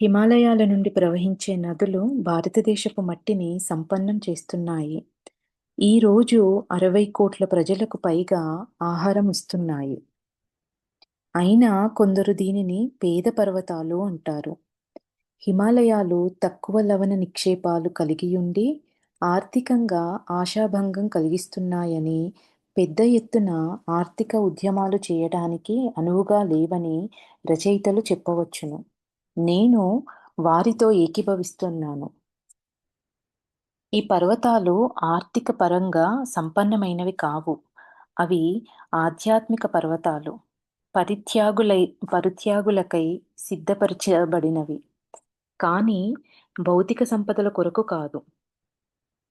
హిమాలయాల నుండి ప్రవహించే నదులు భారతదేశపు మట్టిని సంపన్నం చేస్తున్నాయి. ఈ రోజు 60 కోట్ల ప్రజలకు పైగా ఆహారం ఇస్తున్నాయి. అయినా కొందరు దీనిని పేద పర్వతాలు అంటారు. హిమాలయాలు తక్కువ లవణ నిక్షేపాలు కలిగియుండి ఆర్థికంగా ఆశాభంగం కలిగిస్తున్నాయని, పెద్ద ఎత్తున ఆర్థిక ఉద్యమాలు చేయడానికి అనువుగా లేవని రచయితలు చెప్పవచ్చును. నేను వారితో ఏకీభవిస్తున్నాను. ఈ పర్వతాలు ఆర్థిక పరంగా సంపన్నమైనవి కావు. అవి ఆధ్యాత్మిక పర్వతాలు. పరిత్యాగులై పరిత్యాగులకై సిద్ధపరచబడినవి. కానీ భౌతిక సంపదల కొరకు కాదు.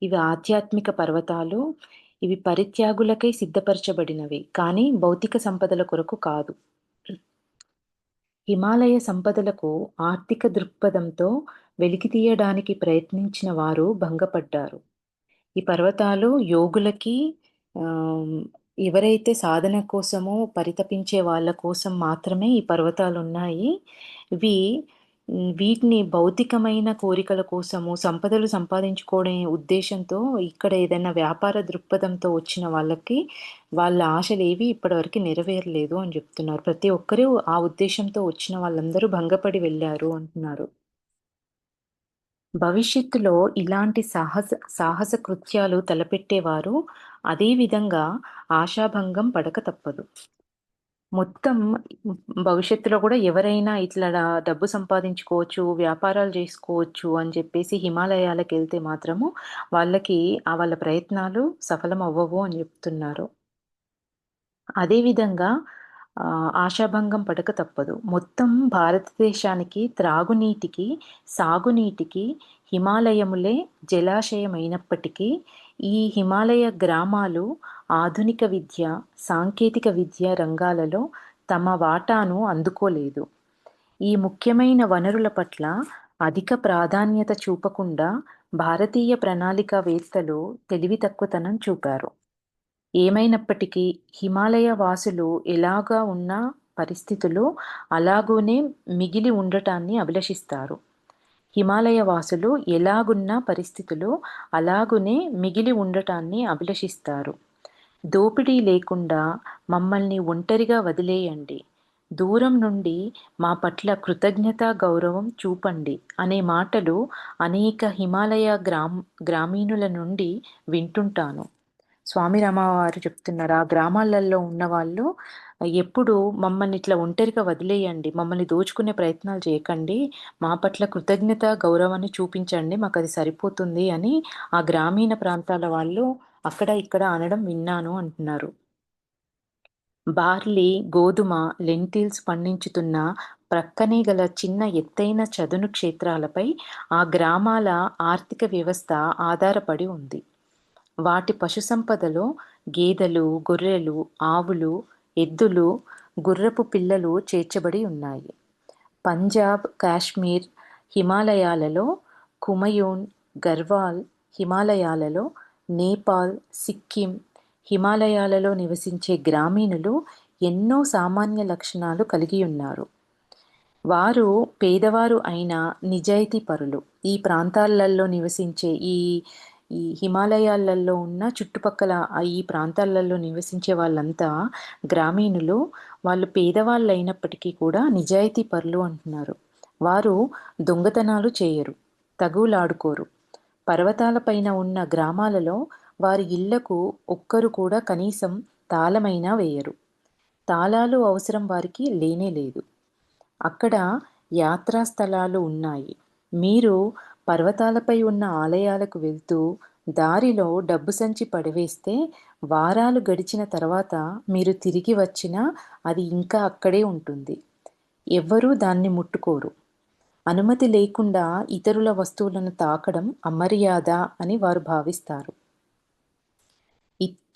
ఇవి ఆధ్యాత్మిక పర్వతాలు. ఇవి పరిత్యాగులకై సిద్ధపరచబడినవి. కానీ భౌతిక సంపదల కొరకు కాదు. హిమాలయ సంపదలకు ఆర్థిక దృక్పథంతో వెలికితీయడానికి ప్రయత్నించిన వారు భంగపడ్డారు. ఈ పర్వతాలు యోగులకి ఆహ్, ఎవరైతే సాధన కోసమో పరితపించే వాళ్ళ కోసం మాత్రమే ఈ పర్వతాలున్నాయి. ఇవి వీటిని భౌతికమైన కోరికల కోసము, సంపదలు సంపాదించుకోవడం ఉద్దేశంతో ఇక్కడ ఏదైనా వ్యాపార దృక్పథంతో వచ్చిన వాళ్ళకి వాళ్ళ ఆశలేవి ఇప్పటివరకు నెరవేరలేదు అని జెప్తున్నారు. ప్రతి ఒక్కరు ఆ ఉద్దేశంతో వచ్చిన వాళ్ళందరూ భంగపడి వెళ్లారు అంటున్నారు. భవిష్యత్తులో ఇలాంటి సాహస కృత్యాలు తలపెట్టేవారు అదే విధంగా ఆశాభంగం పడక తప్పదు. మొత్తం భవిష్యత్తులో గూడా ఎవరైనా ఇట్లా డబ్బు సంపాదించుకోవచ్చు, వ్యాపారాలు జేసుకోవచ్చు అని జెప్పేసి హిమాలయాలకెళ్తే మాత్రము వాళ్ళకి వాళ్ళ ప్రయత్నాలు సఫలమవ్వవు అని జెప్తున్నారు. అదే విధంగా ఆశాభంగం పడక తప్పదు. మొత్తం భారతదేశానికి త్రాగునీటికి, సాగునీటికి హిమాలయములే జలాశయమైనప్పటికీ, ఈ హిమాలయ గ్రామాలు ఆధునిక విద్య, సాంకేతిక విద్య రంగాలలో తమ వాటాను అందుకోలేదు. ఈ ముఖ్యమైన వనరుల పట్ల అధిక ప్రాధాన్యత చూపకుండా భారతీయ ప్రణాళికావేత్తలు తెలివి తక్కువతనం చూపారు. ఏమైనప్పటికీ హిమాలయ వాసులు ఎలాగా ఉన్న పరిస్థితులు అలాగూనే మిగిలి ఉండటాన్ని అభిలషిస్తారు. హిమాలయ వాసులు ఎలాగున్న పరిస్థితులు అలాగునే మిగిలి ఉండటాన్ని అభిలషిస్తారు. దోపిడీ లేకుండా మమ్మల్ని ఒంటరిగా వదిలేయండి. దూరం నుండి మా పట్ల కృతజ్ఞతా గౌరవం చూపండి అనే మాటలు అనేక హిమాలయ గ్రామీణుల నుండి వింటుంటాను. స్వామి రామవారు చెప్తున్నారు. ఆ గ్రామాలలో ఉన్నవాళ్ళు ఎప్పుడు మమ్మల్ని ఇట్లా ఒంటరిగా వదిలేయండి. మమ్మల్ని దోచుకునే ప్రయత్నాలు చేయకండి. మా పట్ల కృతజ్ఞత, గౌరవాన్ని చూపించండి. మాకది సరిపోతుంది అని ఆ గ్రామీణ ప్రాంతాల వాళ్ళు అక్కడ ఇక్కడ అనడం విన్నాను అంటున్నారు. బార్లీ, గోధుమ, లెంటిల్స్ పండించుతున్న ప్రక్కనే గల చిన్న ఎత్తైన చదును క్షేత్రాలపై ఆ గ్రామాల ఆర్థిక వ్యవస్థ ఆధారపడి ఉంది. వాటి పశుసంపదలో గేదెలు, గొర్రెలు, ఆవులు, ఎద్దులు, గుర్రపు పిల్లలు చేర్చబడి ఉన్నాయి. పంజాబ్, కాశ్మీర్ హిమాలయాలలో, కుమయూన్, గర్వాల్ హిమాలయాలలో, నేపాల్, సిక్కిం హిమాలయాలలో నివసించే గ్రామీణులు ఎన్నో సామాన్య లక్షణాలు కలిగియున్నారు. వారు పేదవారు అయిన నిజాయితీ పరులు. ఈ ప్రాంతాలలో నివసించే ఈ ఈ హిమాలయాలలో ఉన్న చుట్టుపక్కల ఈ ప్రాంతాలలో నివసించే వాళ్ళంతా గ్రామీణులు. వాళ్ళు పేదవాళ్ళైనప్పటికీ కూడా నిజాయితీ పరులు అంటున్నారు. వారు దొంగతనాలు చేయరు, తగువులాడుకోరు. పర్వతాలపైన ఉన్న గ్రామాలలో వారి ఇళ్లకు ఒక్కరు కూడా కనీసం తాళమైనా వేయరు. తాళాలు అవసరం వారికి లేనే లేదు. అక్కడ యాత్రా స్థలాలు ఉన్నాయి. మీరు పర్వతాలపై ఉన్న ఆలయాలకు వెళ్తూ దారిలో డబ్బు సంచి పడవేస్తే వారాలు గడిచిన తర్వాత మీరు తిరిగి వచ్చినా అది ఇంకా అక్కడే ఉంటుంది. ఎవ్వరూ దాన్ని ముట్టుకోరు. అనుమతి లేకుండా ఇతరుల వస్తువులను తాకడం అమర్యాద అని వారు భావిస్తారు.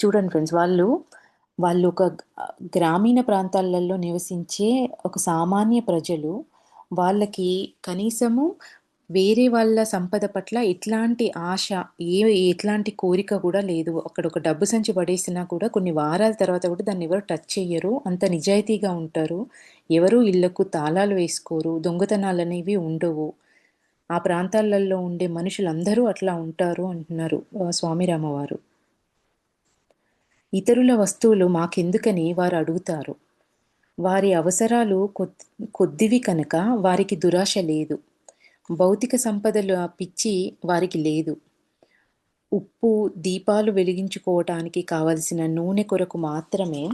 చూడండి ఫ్రెండ్స్, వాళ్ళు ఒక గ్రామీణ ప్రాంతాలలో నివసించే ఒక సామాన్య ప్రజలు. వాళ్ళకి కనీసము వేరే వాళ్ళ సంపద పట్ల ఎట్లాంటి ఆశ, ఎట్లాంటి కోరిక గూడా లేదు. అక్కడ ఒక డబ్బు సంచి పడేసినా కూడా కొన్ని వారాల తర్వాత గూడా దాన్నెవరు టచ్ చెయ్యరు. అంత నిజాయితీగా ఉంటారు. ఎవరు ఇళ్ళకు తాళాలు వేసుకోరు. దొంగతనాలనేవి ఉండవు. ఆ ప్రాంతాలలో ఉండే మనుషులందరూ అట్లా ఉంటారు అంటున్నారు స్వామి రామవారు. ఇతరుల వస్తువులు మాకెందుకని వారు అడుగుతారు. వారి అవసరాలు కొద్దివి కనుక వారికి దురాశ లేదు. భౌతిక సంపదల పిచ్చి వారికి లేదు. ఉప్పు, దీపాలు వెలిగించుకోవటానికి కావలసిన నూనె కొరకు మాత్రమే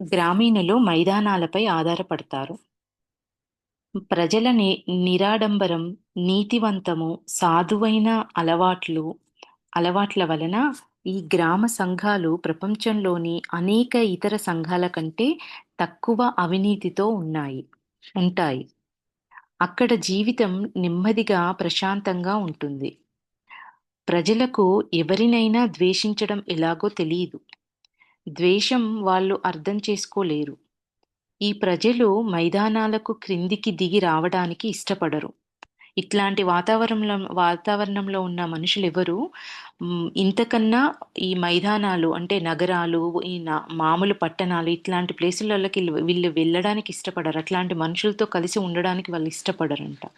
గ్రామీణులు మైదానాలపై ఆధారపడతారు. ప్రజల నిరాడంబరం, నీతివంతము, సాధువైన అలవాట్ల వలన ఈ గ్రామ సంఘాలు ప్రపంచంలోని అనేక ఇతర సంఘాల కంటే తక్కువ అవినీతితో ఉంటాయి. అక్కడ జీవితం నెమ్మదిగా, ప్రశాంతంగా ఉంటుంది. ప్రజలకు ఎవరినైనా ద్వేషించడం ఎలాగో తెలీదు. ద్వేషం వాళ్ళు అర్థం చేసుకోలేరు. ఈ ప్రజలు మైదానాలకు క్రిందికి దిగి రావడానికి ఇష్టపడరు. ఇట్లాంటి వాతావరణంలో ఉన్న మనుషులెవరు ఇంతకన్నా ఈ మైదానాలు అంటే నగరాలు, మామూలు పట్టణాలు ఇట్లాంటి ప్లేసులలోకి వీళ్ళు వెళ్ళడానికి ఇష్టపడరు. అట్లాంటి మనుషులతో కలిసి ఉండడానికి వాళ్ళు ఇష్టపడరంట.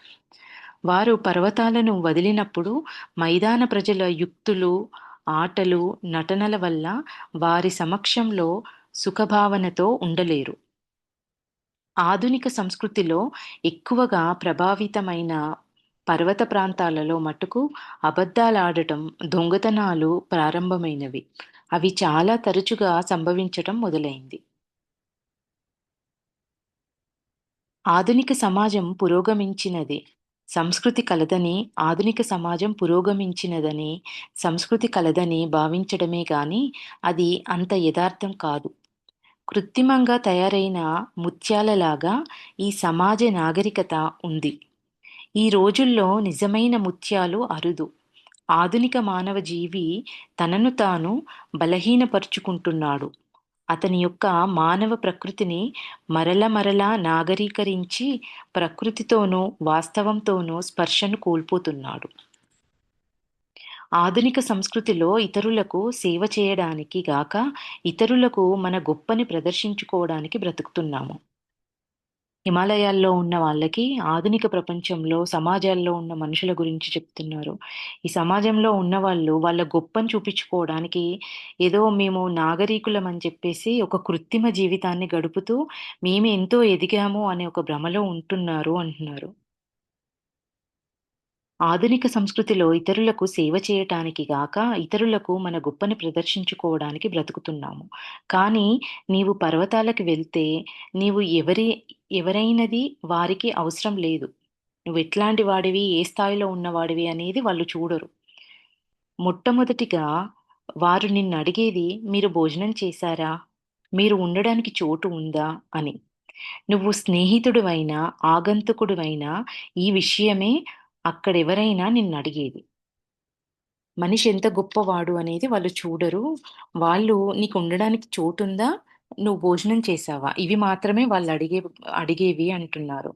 వారు పర్వతాలను వదిలినప్పుడు మైదాన ప్రజల యుక్తులు, ఆటలు, నటనల వల్ల వారి సమక్షంలో సుఖభావనతో ఉండలేరు. ఆధునిక సంస్కృతిలో ఎక్కువగా ప్రభావితమైన పర్వత ప్రాంతాలలో మటుకు అబద్ధాలాడటం, దొంగతనాలు ప్రారంభమైనవి. అవి చాలా తరచుగా సంభవించటం మొదలైంది. ఆధునిక సమాజం పురోగమించినది. సంస్కృతి కలదని, ఆధునిక సమాజం పురోగమించినదని, సంస్కృతి కలదని భావించడమే గాని అది అంత యథార్థం కాదు. కృత్రిమంగా తయారైన ముత్యాలలాగా ఈ సమాజ నాగరికత ఉంది. ఈ రోజుల్లో నిజమైన ముత్యాలు అరుదు. ఆధునిక మానవ జీవి తనను తాను బలహీనపరుచుకుంటున్నాడు. అతని యొక్క మానవ ప్రకృతిని మరల నాగరీకరించి ప్రకృతితోనూ, వాస్తవంతోనూ స్పర్శను కోల్పోతున్నాడు. ఆధునిక సంస్కృతిలో ఇతరులకు సేవ చేయడానికి గాక, ఇతరులకు మన గొప్పని ప్రదర్శించుకోవడానికి బ్రతుకుతున్నాము. హిమాలయాల్లో ఉన్న వాళ్ళకి ఆధునిక ప్రపంచంలో, సమాజాల్లో ఉన్న మనుషుల గురించి చెప్తున్నారు. ఈ సమాజంలో ఉన్నవాళ్ళు వాళ్ళ గొప్పని చూపించుకోవడానికి ఏదో మేము నాగరీకులం అని చెప్పేసి ఒక కృత్రిమ జీవితాన్ని గడుపుతూ మేము ఎంతో ఎదిగాము అనే ఒక భ్రమలో ఉంటున్నారు అంటున్నారు. ఆధునిక సంస్కృతిలో ఇతరులకు సేవ చేయటానికి గాక, ఇతరులకు మన గొప్పని ప్రదర్శించుకోవడానికి బ్రతుకుతున్నాము. కానీ నీవు పర్వతాలకు వెళ్తే, నీవు ఎవరైనది వారికి అవసరం లేదు. నువ్వెట్లాంటి వాడివి, ఏ స్థాయిలో ఉన్నవాడివి అనేది వాళ్ళు చూడరు. మొట్టమొదటిగా వారు నిన్నడిగేది, "మీరు భోజనం చేశారా? మీరు ఉండడానికి చోటు ఉందా?" అని. నువ్వు స్నేహితుడివైనా, ఆగంతుకుడివైనా ఈ విషయమే అక్కడెవరైనా నిన్నడిగేది. మనిషి ఎంత గొప్పవాడు అనేది వాళ్ళు చూడరు. వాళ్ళు నీకుండడానికి చోటుందా? నువ్వు భోజనం చేశావా? ఇవి మాత్రమే అడిగేవి అంటున్నారు.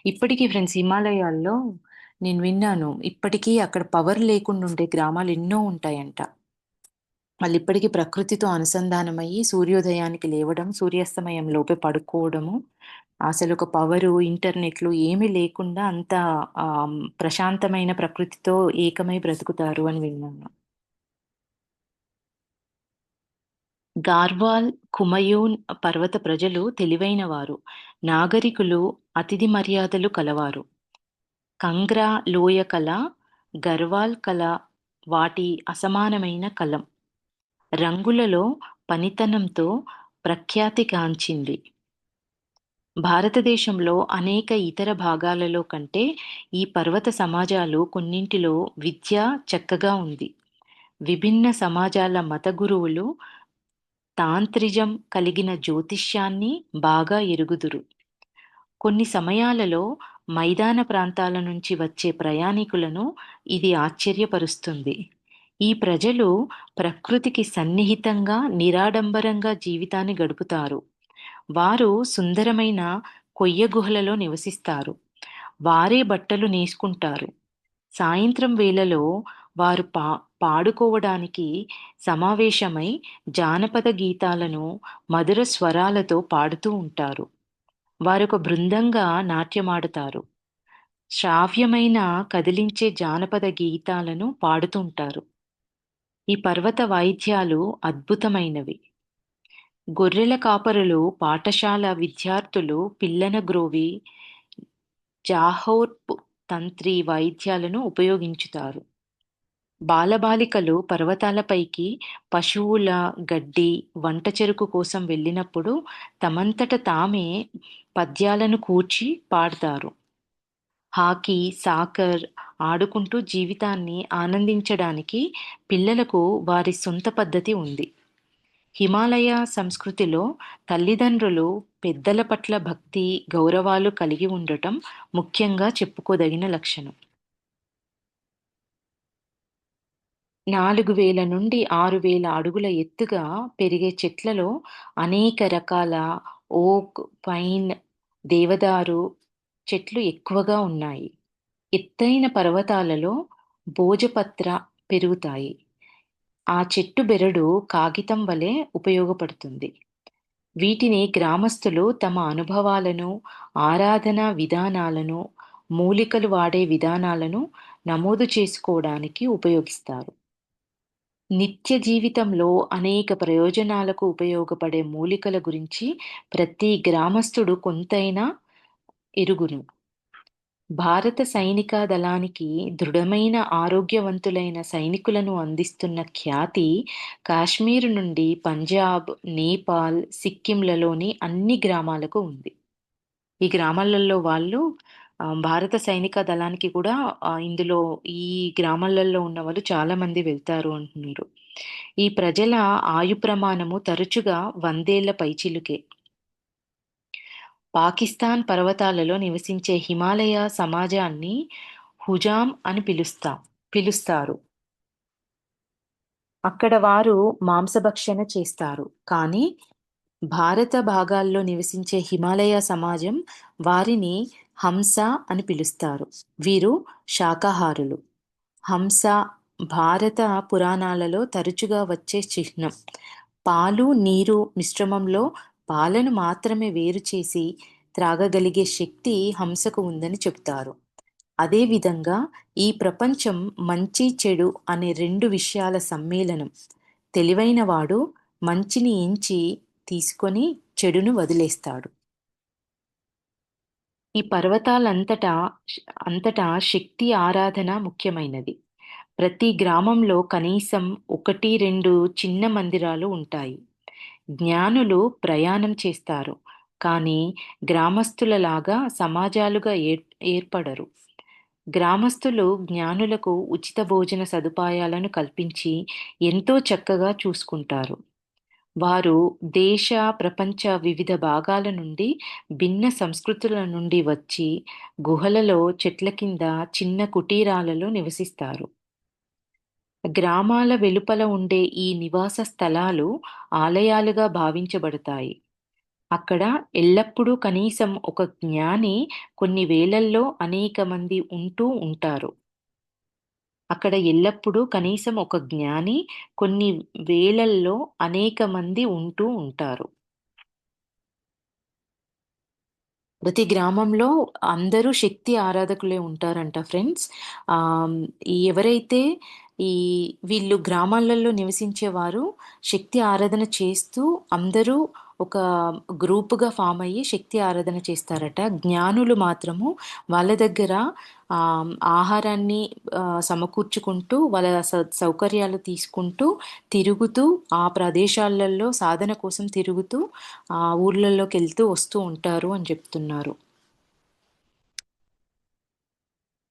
ఇప్పటికి ఫ్రెండ్స్ హిమాలయాల్లో నేను విన్నాను. ఇప్పటికీ అక్కడ పవర్ లేకుండా ఉండే గ్రామాలెన్నో ఉంటాయంట. వాళ్ళిప్పటికీ ప్రకృతితో అనుసంధానమయ్యి సూర్యోదయానికి లేవడం, సూర్యాస్తమయంలోపే పడుకోవడము, అసలొక పవరు, ఇంటర్నెట్‌లు ఏమీ లేకుండా అంత ప్రశాంతమైన ప్రకృతితో ఏకమై బ్రతుకుతారు అని విన్నాను. గార్వాల్, కుమయూన్ పర్వత ప్రజలు తెలివైనవారు, నాగరికులు, అతిథి మర్యాదలు కలవారు. కంగ్రా లోయ కళ, గర్వాల్ కళ వాటి అసమానమైన కలం. రంగులలో పనితనంతో ప్రఖ్యాతిగాంచింది. భారతదేశంలో అనేక ఇతర భాగాలలో కంటే ఈ పర్వత సమాజాలు కొన్నింటిలో విద్య చక్కగా ఉంది. విభిన్న సమాజాల మత గురువులు తాంత్రిజం కలిగిన జ్యోతిష్యాన్ని బాగా ఎరుగుదురు. కొన్ని సమయాలలో మైదాన ప్రాంతాల నుంచి వచ్చే ప్రయాణికులను ఇది ఆశ్చర్యపరుస్తుంది. ఈ ప్రజలు ప్రకృతికి సన్నిహితంగా, నిరాడంబరంగా జీవితాన్ని గడుపుతారు. వారు సుందరమైన కొయ్య గుహలలో నివసిస్తారు. వారే బట్టలు నేసుకుంటారు. సాయంత్రం వేళలో వారు పాడుకోవడానికి సమావేశమై జానపద గీతాలను మధుర స్వరాలతో పాడుతూ ఉంటారు. వారొక బృందంగా నాట్యమాడుతారు. శ్రావ్యమైన కదిలించే జానపద గీతాలను పాడుతుంటారు. ఈ పర్వత వాయిద్యాలు అద్భుతమైనవి. గొర్రెల కాపరులు, పాఠశాల విద్యార్థులు పిల్లన గ్రోవి, జాహోర్ప్ తంత్రి వాయిద్యాలను ఉపయోగించుతారు. బాలబాలికలు పర్వతాలపైకి పశువుల గడ్డి, వంట చెరకు కోసం వెళ్ళినప్పుడు తమంతట తామే పద్యాలను కూర్చి పాడతారు. హాకీ, సాకర్ ఆడుకుంటూ జీవితాన్ని ఆనందించడానికి పిల్లలకు వారి సొంత పద్ధతి ఉంది. హిమాలయ సంస్కృతిలో తల్లిదండ్రులు పెద్దల పట్ల భక్తి, గౌరవాలు కలిగి ఉండటం ముఖ్యంగా చెప్పుకోదగిన లక్షణం. 4000 నుండి 6000 అడుగుల ఎత్తుగా పెరిగే చెట్లలో అనేక రకాల ఓక్, పైన్, దేవదారు చెట్లు ఎక్కువగా ఉన్నాయి. ఎత్తైన పర్వతాలలో భోజపత్ర పెరుగుతాయి. ఆ చెట్టు బెరడు కాగితం వలె ఉపయోగపడుతుంది. వీటిని గ్రామస్తులు తమ అనుభవాలను, ఆరాధనా విధానాలను, మూలికలు వాడే విధానాలను నమోదు చేసుకోవడానికి ఉపయోగిస్తారు. నిత్య జీవితంలో అనేక ప్రయోజనాలకు ఉపయోగపడే మూలికల గురించి ప్రతి గ్రామస్తుడు కొంతైనా ఎరుగును. భారత సైనిక దళానికి దృఢమైన ఆరోగ్యవంతులైన సైనికులను అందిస్తున్న ఖ్యాతి కాశ్మీర్ నుండి పంజాబ్, నేపాల్, సిక్కింలలోని అన్ని గ్రామాలకు ఉంది. ఈ గ్రామాలలో వాళ్ళు భారత సైనిక దళానికి కూడా ఇందులో ఈ గ్రామాలలో ఉన్న వాళ్ళు చాలా మంది వెళ్తారు అంటున్నారు. ఈ ప్రజల ఆయు ప్రమాణము తరచుగా 100 ఏళ్ల పైచిలుకే. పాకిస్తాన్ పర్వతాలలో నివసించే హిమాలయ సమాజాన్ని హుజాం అని పిలుస్తారు. అక్కడ వారు మాంసభక్షణ చేస్తారు. కానీ భారత భాగాల్లో నివసించే హిమాలయ సమాజం వారిని హంస అని పిలుస్తారు. వీరు శాకాహారులు. హంస భారత పురాణాలలో తరచుగా వచ్చే చిహ్నం. పాలు, నీరు మిశ్రమంలో పాలను మాత్రమే వేరు చేసి త్రాగగలిగే శక్తి హంసకు ఉందని చెబుతారు. అదేవిధంగా ఈ ప్రపంచం మంచి, చెడు అనే 2 విషయాల సమ్మేళనం. తెలివైనవాడు మంచిని ఎంచి తీసుకొని చెడును వదిలేస్తాడు. ఈ అంతటా శక్తి ఆరాధన ముఖ్యమైనది. ప్రతి గ్రామంలో కనీసం 1, 2 చిన్న మందిరాలు ఉంటాయి. జ్ఞానులు ప్రయాణం చేస్తారు. కానీ గ్రామస్తులలాగా సమాజాలుగా ఏర్పడరు. గ్రామస్తులు జ్ఞానులకు ఉచిత భోజన సదుపాయాలను కల్పించి ఎంతో చక్కగా చూసుకుంటారు. వారు దేశ, ప్రపంచ వివిధ భాగాల నుండి భిన్న సంస్కృతుల నుండి వచ్చి గుహలలో, చెట్ల కింద చిన్న కుటీరాలలో నివసిస్తారు. గ్రామాల వెలుపల ఉండే ఈ నివాస స్థలాలు ఆలయాలుగా భావించబడతాయి. అక్కడ ఎల్లప్పుడూ కనీసం ఒక జ్ఞాని కొన్ని వేళల్లో అనేక మంది ఉంటూ ఉంటారు. అక్కడ ఎల్లప్పుడూ కనీసం ఒక జ్ఞాని కొన్ని వేళల్లో అనేక మంది ఉంటూ ఉంటారు. ప్రతి గ్రామంలో అందరూ శక్తి ఆరాధకులే ఉంటారంట ఫ్రెండ్స్. ఎవరైతే ఈ వీళ్ళు గ్రామాలలో నివసించేవారు శక్తి ఆరాధన చేస్తూ అందరూ ఒక గ్రూప్‌గా ఫార్మ్ అయ్యి శక్తి ఆరాధన చేస్తారట. జ్ఞానులు మాత్రము వాళ్ళ దగ్గర ఆహారాన్ని సమకూర్చుకుంటూ వాళ్ళ సౌకర్యాలు తీసుకుంటూ తిరుగుతూ ఆ ప్రదేశాలలో సాధన కోసం తిరుగుతూ ఆ ఊర్లలోకెళ్తూ వస్తూ ఉంటారు అని చెప్తున్నారు.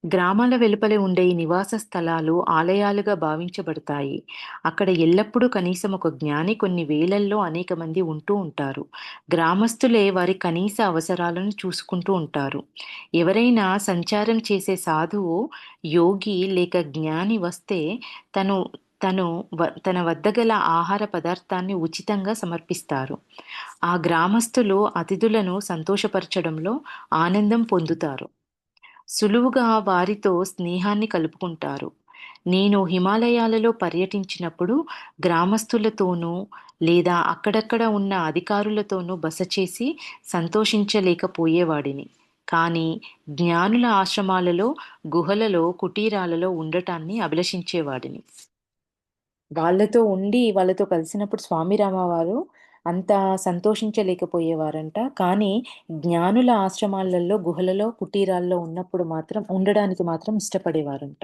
గ్రామాల వెలుపలే ఉండే ఈ నివాస స్థలాలు ఆలయాలుగా భావించబడతాయి. అక్కడ ఎల్లప్పుడూ కనీసం ఒక జ్ఞాని కొన్ని వేళల్లో అనేక మంది ఉంటూ ఉంటారు. గ్రామస్తులే వారి కనీస అవసరాలను చూసుకుంటూ ఉంటారు. ఎవరైనా సంచారం చేసే సాధువు, యోగి లేక జ్ఞాని వస్తే తను తను తన వద్ద గల ఆహార పదార్థాన్ని ఉచితంగా సమర్పిస్తారు. ఆ గ్రామస్తులు అతిథులను సంతోషపరచడంలో ఆనందం పొందుతారు. సులువుగా వారితో స్నేహాన్ని కలుపుకుంటారు. నేను హిమాలయాలలో పర్యటించినప్పుడు గ్రామస్తులతోనూ లేదా అక్కడక్కడ ఉన్న అధికారులతోనూ బస చేసి సంతోషించలేకపోయేవాడిని. కానీ జ్ఞానుల ఆశ్రమాలలో, గుహలలో, కుటీరాలలో ఉండటాన్ని అభిలషించేవాడిని. వాళ్ళతో ఉండి, వాళ్ళతో కలిసినప్పుడు స్వామి రామవారు అంత సంతోషించలేకపోయేవారంట. కానీ జ్ఞానుల ఆశ్రమాలలో, గుహలలో, కుటీరాల్లో ఉన్నప్పుడు మాత్రం ఉండడానికి మాత్రం ఇష్టపడేవారంట.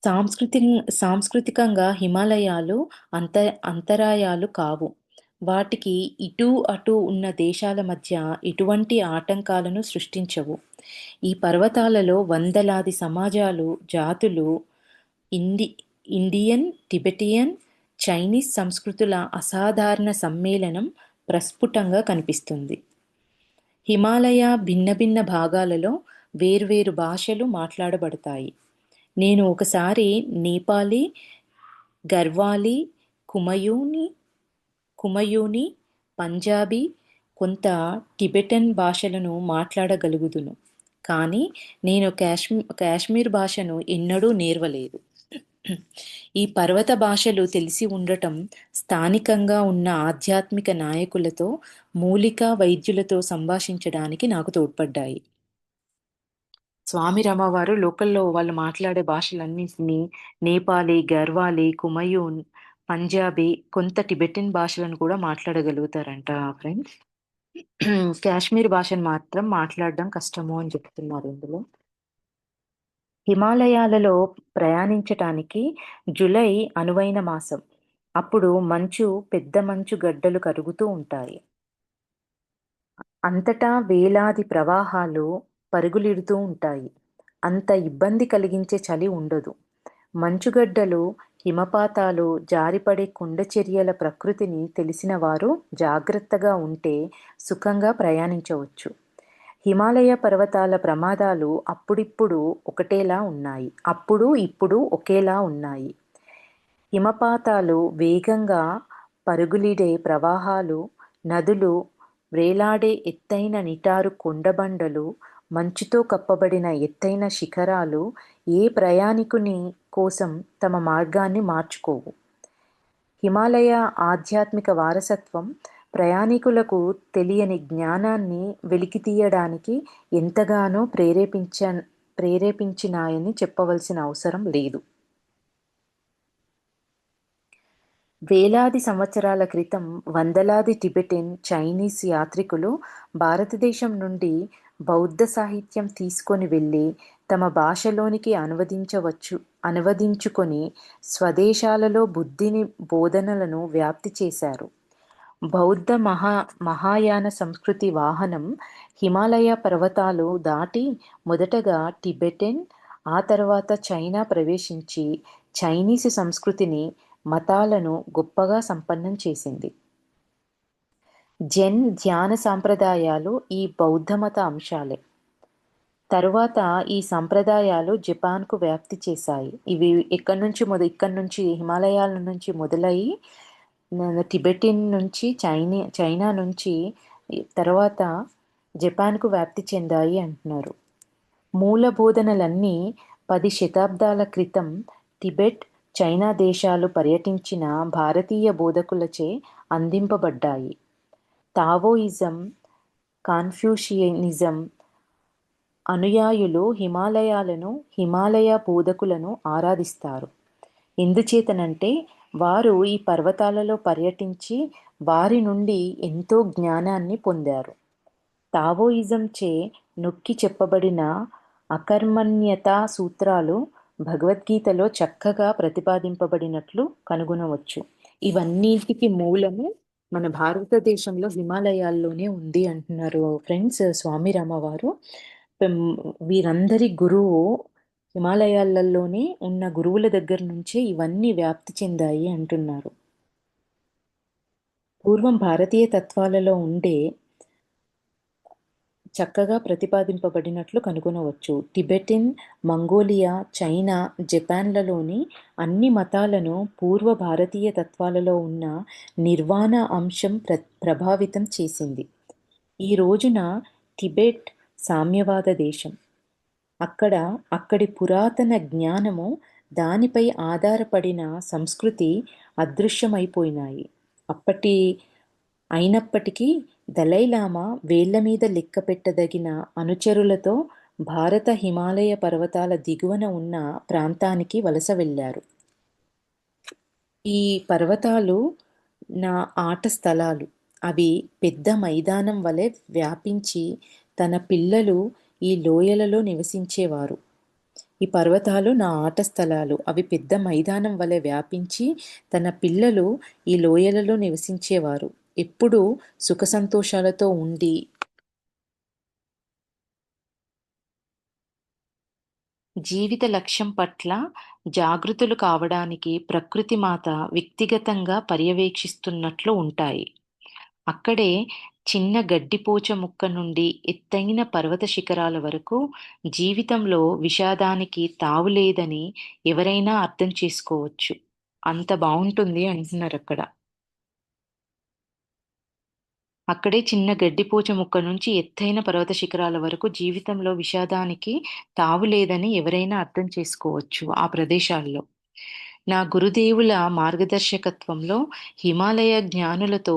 సాంస్కృతిం సాంస్కృతికంగా హిమాలయాలు అంత అంతరాయాలు కావు. వాటికి ఇటూ అటూ ఉన్న దేశాల మధ్య ఎటువంటి ఆటంకాలను సృష్టించవు. ఈ పర్వతాలలో వందలాది సమాజాలు, జాతులు, ఇండి ఇండియన్, టిబెటియన్, చైనీస్ సంస్కృతుల అసాధారణ సమ్మేళనం ప్రస్ఫుటంగా కనిపిస్తుంది. హిమాలయ భిన్న భిన్న భాగాలలో వేర్వేరు భాషలు మాట్లాడబడతాయి. నేను ఒకసారి నేపాలీ, గర్వాలీ, కుమయూని కుమయూని, పంజాబీ, కొంత టిబెటన్ భాషలను మాట్లాడగలుగుదును. కానీ నేను కాశ్మీర్ భాషను ఎన్నడూ నేర్వలేదు. ఈ పర్వత భాషలు తెలిసి ఉండటం స్థానికంగా ఉన్న ఆధ్యాత్మిక నాయకులతో, మూలికా వైద్యులతో సంభాషించడానికి నాకు తోడ్పడ్డాయి. స్వామి రమవారు లోకల్‌లో వాళ్ళు మాట్లాడే భాషలన్నిటిని నేపాలీ, గర్వాలీ, కుమయూన్, పంజాబీ, కొంత టిబెటిన్ భాషలను కూడా మాట్లాడగలుగుతారంట ఫ్రెండ్స్. కాశ్మీర్ భాషను మాత్రం మాట్లాడడం కష్టము అని చెప్తున్నారు ఇందులో. హిమాలయాలలో ప్రయాణించటానికి జులై అనువైన మాసం. అప్పుడు పెద్ద మంచు గడ్డలు కరుగుతూ ఉంటాయి. అంతటా వేలాది ప్రవాహాలు పరుగులిడుతూ ఉంటాయి. అంత ఇబ్బంది కలిగించే చలి ఉండదు. మంచుగడ్డలు, హిమపాతాలు, జారిపడే కొండచర్యల ప్రకృతిని తెలిసిన వారు జాగ్రత్తగా ఉంటే సుఖంగా ప్రయాణించవచ్చు. హిమాలయ పర్వతాల ప్రమాదాలు ఇప్పుడు ఒకేలా ఉన్నాయి. హిమపాతాలు, వేగంగా పరుగులిడే ప్రవాహాలు, నదులు, వ్రేలాడే ఎత్తైన నిటారు కొండబండలు, మంచుతో కప్పబడిన ఎత్తైన శిఖరాలు ఏ ప్రయాణికుని కోసం తమ మార్గాన్ని మార్చుకోవు. హిమాలయ ఆధ్యాత్మిక వారసత్వం ప్రయాణికులకు తెలియని జ్ఞానాన్ని వెలికితీయడానికి ఎంతగానో ప్రేరేపించినాయని చెప్పవలసిన అవసరం లేదు. వేలాది సంవత్సరాల క్రితం వందలాది టిబెటిన్, చైనీస్ యాత్రికులు భారతదేశం నుండి బౌద్ధ సాహిత్యం తీసుకొని వెళ్ళి తమ భాషలోనికి అనువదించుకొని స్వదేశాలలో బుద్ధిని బోధనలను వ్యాప్తి చేశారు. బౌద్ధ మహాయాన సంస్కృతి వాహనం హిమాలయ పర్వతాలు దాటి మొదటగా టిబెటన్, ఆ తర్వాత చైనా ప్రవేశించి చైనీసు సంస్కృతిని, మతాలను గొప్పగా సంపన్నం చేసింది. జెన్, ధ్యాన సాంప్రదాయాలు ఈ బౌద్ధమత అంశాలే. తరువాత ఈ సంప్రదాయాలు జపాన్కు వ్యాప్తి చేశాయి. ఇవి ఇక్కడి నుంచి హిమాలయాల నుంచి మొదలయ్యి టిబెటిన్ నుంచి చైనా నుంచి తర్వాత జపాన్కు వ్యాప్తి చెందాయి అంటున్నారు. మూల బోధనలన్నీ 10 శతాబ్దాల క్రితం టిబెట్, చైనా దేశాలు పర్యటించిన భారతీయ బోధకులచే అందింపబడ్డాయి. తావోయిజం, కాన్ఫ్యూషియనిజం అనుయాయులు హిమాలయ బోధకులను ఆరాధిస్తారు. ఎందుచేతనంటే వారు ఈ పర్వతాలలో పర్యటించి వారి నుండి ఎంతో జ్ఞానాన్ని పొందారు. తావోయిజంచే నొక్కి చెప్పబడిన అకర్మణ్యతా సూత్రాలు భగవద్గీతలో చక్కగా ప్రతిపాదింపబడినట్లు కనుగొనవచ్చు. ఇవన్నిటికి మూలము మన భారతదేశంలో హిమాలయాల్లోనే ఉంది అంటున్నారు ఫ్రెండ్స్ స్వామి రామవారు. వీరందరి గురువు హిమాలయాలలోనే ఉన్న గురువుల దగ్గర నుంచే ఇవన్నీ వ్యాప్తి చెందాయి అంటున్నారు. పూర్వం భారతీయ తత్వాలలో ఉండే చక్కగా ప్రతిపాదింపబడినట్లు కనుగొనవచ్చు. టిబెటిన్, మంగోలియా, చైనా, జపాన్లలోని అన్ని మతాలను పూర్వ భారతీయ తత్వాలలో ఉన్న నిర్వాణ అంశం ప్రభావితం చేసింది. ఈ రోజున టిబెట్ సామ్యవాద దేశం. అక్కడ అక్కడి పురాతన జ్ఞానము, దానిపై ఆధారపడిన సంస్కృతి అదృశ్యమైపోయినాయి. అయినప్పటికీ దలైలామా వేళ్లమీద లెక్కపెట్టదగిన అనుచరులతో భారత హిమాలయ పర్వతాల దిగువన ఉన్న ప్రాంతానికి వలస వెళ్ళారు. ఈ పర్వతాలు నా ఆట స్థలాలు. అవి పెద్ద మైదానం వలె వ్యాపించి తన పిల్లలు ఈ లోయలలో నివసించేవారు. ఈ పర్వతాలు నా ఆట స్థలాలు. అవి పెద్ద మైదానం వలె వ్యాపించి తన పిల్లలు ఈ లోయలలో నివసించేవారు. ఎప్పుడూ సుఖ సంతోషాలతో ఉండి జీవిత లక్ష్యం పట్ల జాగృతులు కావడానికి ప్రకృతి మాత వ్యక్తిగతంగా పర్యవేక్షిస్తున్నట్లు ఉంటాయి. అక్కడే చిన్న గడ్డిపోచ ముక్క నుండి ఎత్తైన పర్వత శిఖరాల వరకు జీవితంలో విషాదానికి తావులేదని ఎవరైనా అర్థం చేసుకోవచ్చు. అంత బావుంటుంది అంటున్నారక్కడ. అక్కడే చిన్న గడ్డిపోచ ముక్క నుంచి ఎత్తైన పర్వత శిఖరాల వరకు జీవితంలో విషాదానికి తావులేదని ఎవరైనా అర్థం చేసుకోవచ్చు ఆ ప్రదేశాల్లో. నా గురుదేవుల మార్గదర్శకత్వంలో హిమాలయ జ్ఞానులతో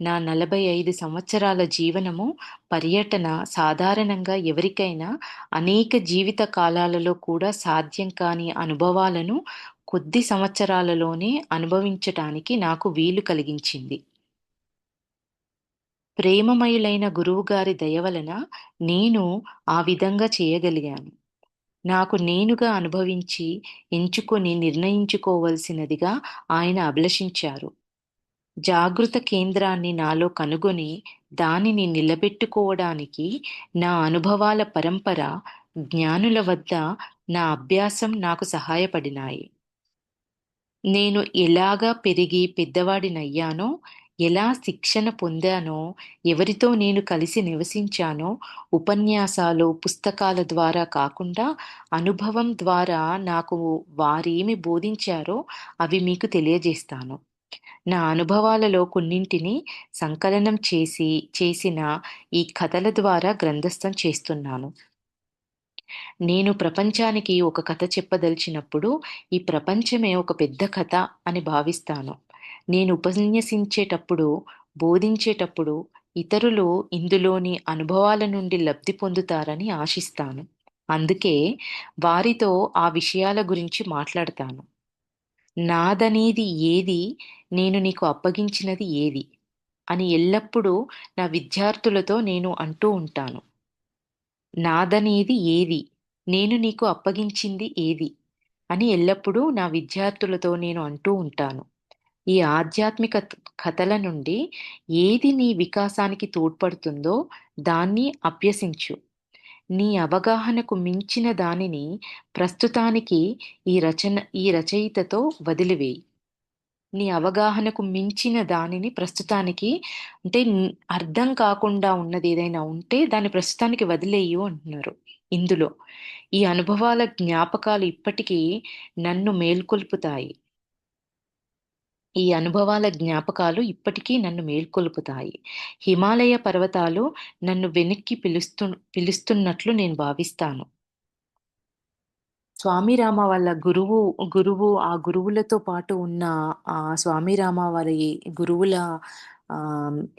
నా 45 సంవత్సరాల జీవనము, పర్యటన సాధారణంగా ఎవరికైనా అనేక జీవిత కాలాలలో కూడా సాధ్యం కాని అనుభవాలను కొద్ది సంవత్సరాలలోనే అనుభవించటానికి నాకు వీలు కలిగించింది. ప్రేమమయులైన గురువుగారి దయ వలన నేను ఆ విధంగా చేయగలిగాను. నాకు నేనుగా అనుభవించి, ఎంచుకొని నిర్ణయించుకోవలసినదిగా ఆయన అభిలషించారు. జాగృత కేంద్రాన్ని నాలో కనుగొని, దానిని నిలబెట్టుకోవడానికి నా అనుభవాల పరంపర, జ్ఞానుల వద్ద నా అభ్యాసం నాకు సహాయపడినాయి. నేను ఎలాగా పెరిగి పెద్దవాడినయ్యానో, ఎలా శిక్షణ పొందానో, ఎవరితో నేను కలిసి నివసించానో, ఉపన్యాసాలు, పుస్తకాల ద్వారా కాకుండా అనుభవం ద్వారా నాకు వారేమి బోధించారో అవి మీకు తెలియజేస్తాను. నా అనుభవాలలో కొన్నింటిని సంకలనం చేసిన ఈ కథల ద్వారా గ్రంథస్థం చేస్తున్నాను. నేను ప్రపంచానికి ఒక కథ చెప్పదలిచినప్పుడు ఈ ప్రపంచమే ఒక పెద్ద కథ అని భావిస్తాను. నేను ఉపన్యసించేటప్పుడు, బోధించేటప్పుడు ఇతరులు ఇందులోని అనుభవాల నుండి లబ్ధి పొందుతారని ఆశిస్తాను. అందుకే వారితో ఆ విషయాల గురించి మాట్లాడతాను. నాదనేది ఏది, నేను నీకు అప్పగించినది ఏది అని ఎల్లప్పుడూ నా విద్యార్థులతో నేను అంటూ ఉంటాను. నాదనేది ఏది, నేను నీకు అప్పగించింది ఏది అని ఎల్లప్పుడూ నా విద్యార్థులతో నేను అంటూ ఉంటాను. ఈ ఆధ్యాత్మిక కథల నుండి ఏది నీ వికాసానికి తోడ్పడుతుందో దాన్ని అభ్యసించు. నీ అవగాహనకు మించిన దానిని ప్రస్తుతానికి ఈ రచయితతో వదిలివేయి. నీ అవగాహనకు మించిన దానిని ప్రస్తుతానికి అంటే అర్థం కాకుండా ఉన్నది ఏదైనా ఉంటే దాన్ని ప్రస్తుతానికి వదిలేయు అంటున్నారు ఇందులో. ఈ అనుభవాల జ్ఞాపకాలు ఇప్పటికీ నన్ను మేల్కొల్పుతాయి. ఈ అనుభవాల జ్ఞాపకాలు ఇప్పటికీ నన్ను మేల్కొల్పుతాయి. హిమాలయ పర్వతాలు నన్ను వెనక్కి పిలుస్తున్నట్లు నేను భావిస్తాను. స్వామి రామ వాళ్ళ ఆ గురువులతో పాటు ఉన్న ఆ స్వామి రామ వారి గురువుల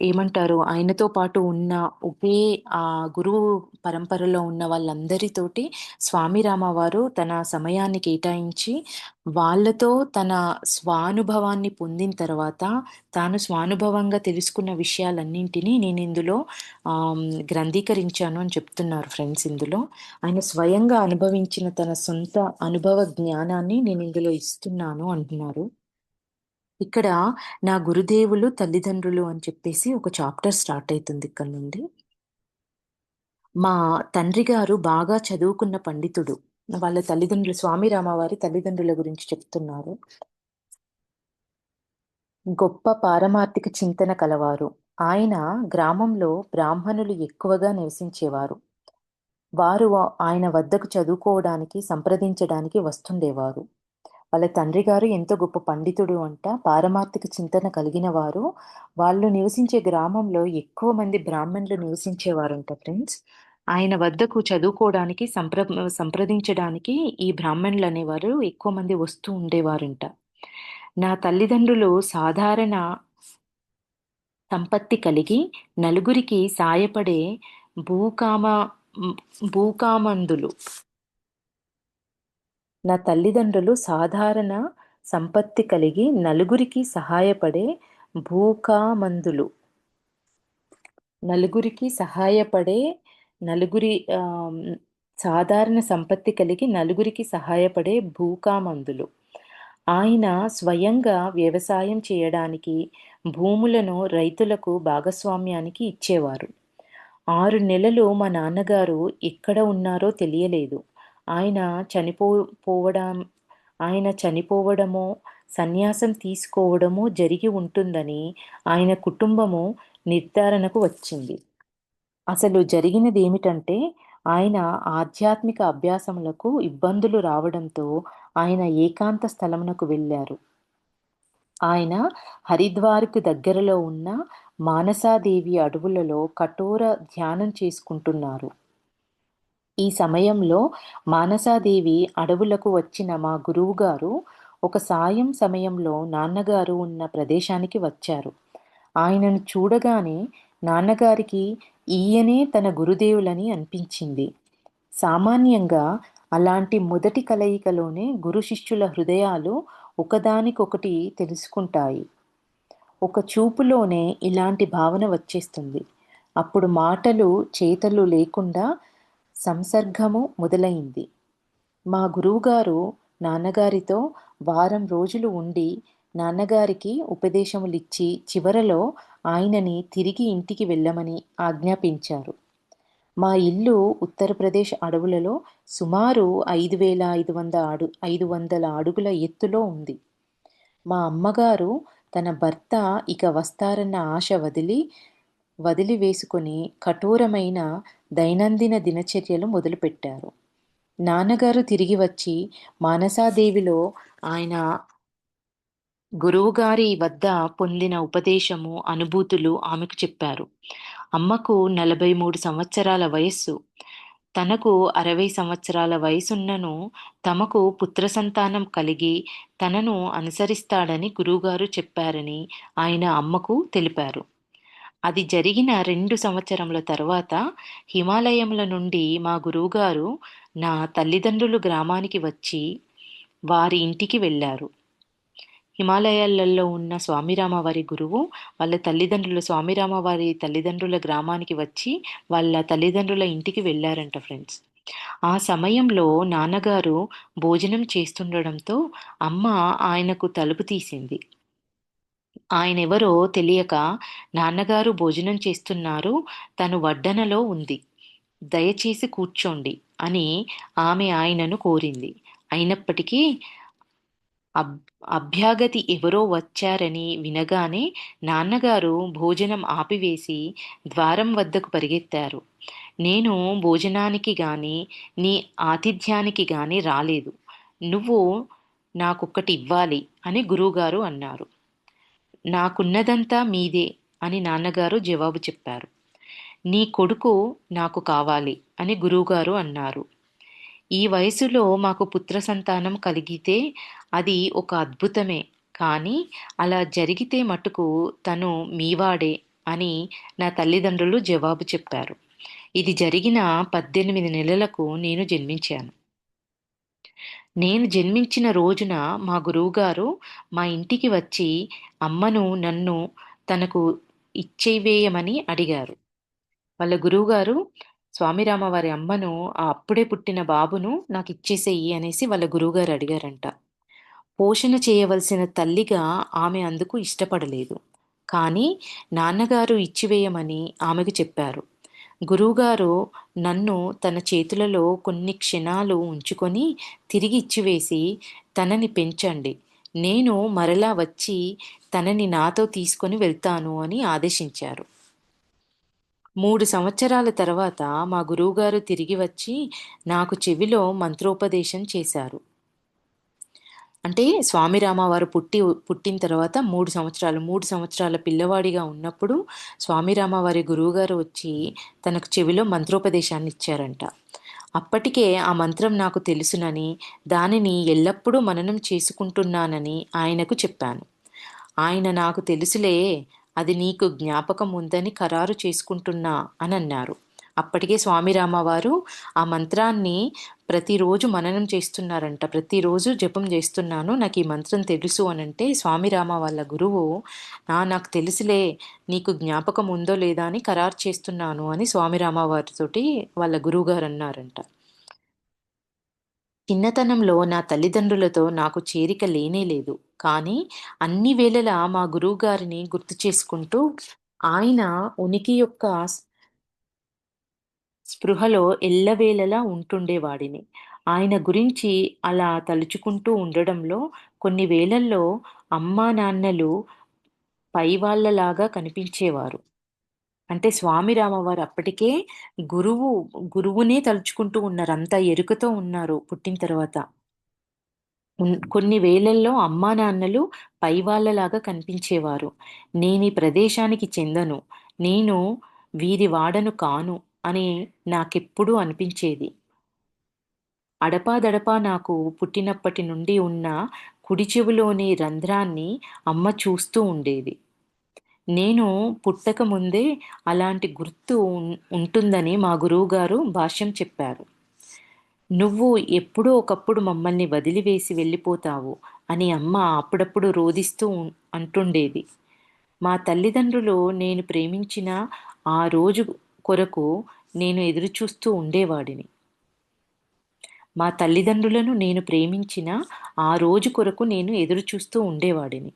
ఏమంటారు ఆయనతో పాటు ఉన్న ఒకే ఆ గురువు పరంపరలో ఉన్న వాళ్ళందరితోటి స్వామి రామ వారు తన సమయాన్ని కేటాయించి వాళ్ళతో తన స్వానుభవాన్ని పొందిన తర్వాత తాను స్వానుభవంగా తెలుసుకున్న విషయాలన్నింటినీ నేను ఇందులో గ్రంథీకరించాను అని చెప్తున్నారు ఫ్రెండ్స్. ఇందులో ఆయన స్వయంగా అనుభవించిన తన సొంత అనుభవ జ్ఞానాన్ని నేను ఇందులో ఇస్తున్నాను అంటున్నారు. ఇక్కడ నా గురుదేవులు, తల్లిదండ్రులు అని చెప్పేసి ఒక చాప్టర్ స్టార్ట్ అవుతుంది ఇక్కడ నుండి. మా తండ్రి గారు బాగా చదువుకున్న పండితుడు. వాళ్ళ తల్లిదండ్రులు స్వామి రామవారి తల్లిదండ్రుల గురించి చెప్తున్నారు. గొప్ప పారమార్థిక చింతన కలవారు. ఆయన గ్రామంలో బ్రాహ్మణులు ఎక్కువగా నివసించేవారు. వారు ఆయన వద్దకు చదువుకోవడానికి, సంప్రదించడానికి వస్తుండేవారు. వాళ్ళ తండ్రి గారు ఎంతో గొప్ప పండితుడు అంట. పారమార్థిక చింతన కలిగిన వారు. వాళ్ళు నివసించే గ్రామంలో ఎక్కువ మంది బ్రాహ్మణులు నివసించేవారంట ఫ్రెండ్స్. ఆయన వద్దకు చదువుకోవడానికి, సంప్రదించడానికి ఈ బ్రాహ్మణులనేవారు ఎక్కువ మంది వస్తూ ఉండేవారంట. నా తల్లిదండ్రులు సాధారణ సంపత్తి కలిగి నలుగురికి సాయపడే భూకామ హ్మ్, భూకామందులు. నా తల్లిదండ్రులు సాధారణ సంపత్తి కలిగి నలుగురికి సహాయపడే భూకామందులు. నలుగురికి సహాయపడే నలుగురి ఆహ్, సాధారణ సంపత్తి కలిగి నలుగురికి సహాయపడే భూకామందులు. ఆయన స్వయంగా వ్యవసాయం చేయడానికి భూములను రైతులకు భాగస్వామ్యానికి ఇచ్చేవారు. 6 నెలలు మా నాన్నగారు ఎక్కడ ఉన్నారో తెలియలేదు. ఆయన చనిపో పోవడం ఆయన చనిపోవడమో, సన్యాసం తీసుకోవడమో జరిగి ఉంటుందని ఆయన కుటుంబము నిర్ధారణకు వచ్చింది. అసలు జరిగినదేమిటంటే, ఆయన ఆధ్యాత్మిక అభ్యాసములకు ఇబ్బందులు రావడంతో ఆయన ఏకాంత స్థలమునకు వెళ్లారు. ఆయన హరిద్వార్‌కు దగ్గరలో ఉన్న మానసాదేవి అడవులలో కఠోర ధ్యానం చేసుకుంటున్నారు. ఈ సమయంలో మానసాదేవి అడవులకు వచ్చిన మా గురువుగారు ఒక సాయం సమయంలో నాన్నగారు ఉన్న ప్రదేశానికి వచ్చారు. ఆయనను చూడగానే నాన్నగారికి ఈయనే తన గురుదేవులని అనిపించింది. సామాన్యంగా అలాంటి మొదటి కలయికలోనే గురు శిష్యుల హృదయాలు ఒకదానికొకటి తెలుసుకుంటాయి. ఒక చూపులోనే ఇలాంటి భావన వచ్చేస్తుంది. అప్పుడు మాటలు, చేతలు లేకుండా సంసర్గము మొదలైంది. మా గురువుగారు నాన్నగారితో వారం రోజులు ఉండి, నాన్నగారికి ఉపదేశములిచ్చి, చివరలో ఆయనని తిరిగి ఇంటికి వెళ్ళమని ఆజ్ఞాపించారు. మా ఇల్లు ఉత్తరప్రదేశ్ అడవులలో సుమారు 5,500 అడుగుల ఎత్తులో ఉంది. మా అమ్మగారు తన భర్త ఇక వస్తారన్న ఆశ వదిలివేసుకొని కఠోరమైన దైనందిన దినచర్యలు మొదలుపెట్టారు. నాన్నగారు తిరిగి వచ్చి మానసాదేవిలో ఆయన గురువుగారి వద్ద పొందిన ఉపదేశము, అనుభూతులు ఆమెకు చెప్పారు. అమ్మకు 43 సంవత్సరాల వయస్సు. తనకు 60 సంవత్సరాల వయసున్నను తమకు పుత్ర సంతానం కలిగి తనను అనుసరిస్తాడని గురువుగారు చెప్పారని ఆయన అమ్మకు తెలిపారు. అది జరిగిన 2 సంవత్సరముల తరువాత హిమాలయముల నుండి మా గురువుగారు నా తల్లిదండ్రులు గ్రామానికి వచ్చి వారి ఇంటికి వెళ్లారు. హిమాలయాలలో ఉన్న స్వామిరామ వారి గురువు స్వామిరామ వారి తల్లిదండ్రుల గ్రామానికి వచ్చి వాళ్ళ తల్లిదండ్రుల ఇంటికి వెళ్లారంట ఫ్రెండ్స్. ఆ సమయంలో నాన్నగారు భోజనం చేస్తుండడంతో అమ్మ ఆయనకు తలుపు తీసింది. ఆయనెవరో తెలియక నాన్నగారు భోజనం చేస్తున్నారు, తను వడ్డనలో ఉంది. దయచేసి కూర్చోండి అని ఆమె ఆయనను కోరింది. అయినప్పటికీ అబ్ అభ్యాగతి ఎవరో వచ్చారని వినగానే నాన్నగారు భోజనం ఆపివేసి ద్వారం వద్దకు పరిగెత్తారు. నేను భోజనానికి గాని, నీ ఆతిథ్యానికి గాని రాలేదు. నువ్వు నాకొక్కటి ఇవ్వాలి అని గురువుగారు అన్నారు. నాకున్నదంతా మీదే అని నాన్నగారు జవాబు చెప్పారు. నీ కొడుకు నాకు కావాలి అని గురువుగారు అన్నారు. ఈ వయసులో మాకు పుత్ర సంతానం కలిగితే అది ఒక అద్భుతమే. కానీ అలా జరిగితే మటుకు తను మీవాడే అని నా తల్లిదండ్రులు జవాబు చెప్పారు. ఇది జరిగిన 18 నెలలకు నేను జన్మించాను. నేను జన్మించిన రోజున మా గురువుగారు మా ఇంటికి వచ్చి అమ్మను, నన్ను తనకు ఇచ్చేవేయమని అడిగారు. వాళ్ళ గురువుగారు స్వామిరామ వారి అమ్మను, ఆ అప్పుడే పుట్టిన బాబును నాకిచ్చేసేయి అనేసి వాళ్ళ గురువుగారు అడిగారంట. పోషణ చేయవలసిన తల్లిగా ఆమె అందుకు ఇష్టపడలేదు. కానీ నాన్నగారు ఇచ్చివేయమని ఆమెకు చెప్పారు. గురువుగారు నన్ను తన చేతులలో కొన్ని క్షణాలు ఉంచుకొని తిరిగి ఇచ్చివేసి, తనని పెంచండి. నేను మరలా వచ్చి తనని నాతో తీసుకొని వెళ్తాను అని ఆదేశించారు. 3 సంవత్సరాల తర్వాత మా గురువుగారు తిరిగి వచ్చి నాకు చెవిలో మంత్రోపదేశం చేశారు. అంటే స్వామి రామవారు పుట్టిన తర్వాత 3 సంవత్సరాల పిల్లవాడిగా ఉన్నప్పుడు స్వామి రామవారి గురువుగారు వచ్చి తనకు చెవిలో మంత్రోపదేశాన్ని ఇచ్చారంట. అప్పటికే ఆ మంత్రం నాకు తెలుసునని, దానిని ఎల్లప్పుడూ మననం చేసుకుంటున్నానని ఆయనకు చెప్పాను. ఆయన నాకు తెలుసులే, అది నీకు జ్ఞాపకం ఉందని ఖరారు చేసుకుంటున్నా అనన్నారు. అప్పటికే స్వామి రామవారు ఆ మంత్రాన్ని ప్రతిరోజు మననం చేస్తున్నారంట. ప్రతిరోజు జపం చేస్తున్నాను. నాకు ఈ మంత్రం తెలుసు అనంటే స్వామి రామ వాళ్ళ గురువు నాకు తెలుసులే, నీకు జ్ఞాపకం ఉందో లేదా అని ఖరారు చేస్తున్నాను అని స్వామి రామ వారితోటి వాళ్ళ గురువుగారు అన్నారంట. చిన్నతనంలో నా తల్లిదండ్రులతో నాకు చేరిక లేనే లేదు. కానీ అన్ని వేళలా మా గురువుగారిని గుర్తు చేసుకుంటూ ఆయన ఉనికి యొక్క స్పృహలో ఎల్లవేళలా ఉంటుండేవాడిని. ఆయన గురించి అలా తలుచుకుంటూ ఉండడంలో కొన్ని వేళల్లో అమ్మానాన్నలు పైవాళ్ళలాగా కనిపించేవారు. అంటే స్వామి రామవారు అప్పటికే గురువు గురువునే తలుచుకుంటూ ఉన్నారు. అంత ఎరుకతో ఉన్నారు పుట్టిన తర్వాత. కొన్ని వేళల్లో అమ్మానాన్నలు పైవాళ్ళలాగా కనిపించేవారు. నేనీ ప్రదేశానికి చెందను. నేను వీరి వాడను కాను అని నాకెప్పుడూ అనిపించేది. అడపాదడపా నాకు పుట్టినప్పటి నుండి ఉన్న కుడి చెవిలోని రంధ్రాన్ని అమ్మ చూస్తూ ఉండేది. నేను పుట్టక ముందే అలాంటి గుర్తు ఉంటుందని మా గురువుగారు భాష్యం చెప్పారు. "నువ్వు ఎప్పుడో ఒకప్పుడు మమ్మల్ని వదిలివేసి వెళ్ళిపోతావు" అని అమ్మ అప్పుడప్పుడు రోదిస్తూ అంటుండేది. మా తల్లిదండ్రులు నేను ప్రేమించిన ఆ రోజు కొరకు నేను ఎదురుచూస్తూ ఉండేవాడిని. మా తల్లిదండ్రులను నేను ప్రేమించిన ఆ రోజు కొరకు నేను ఎదురుచూస్తూ ఉండేవాడిని.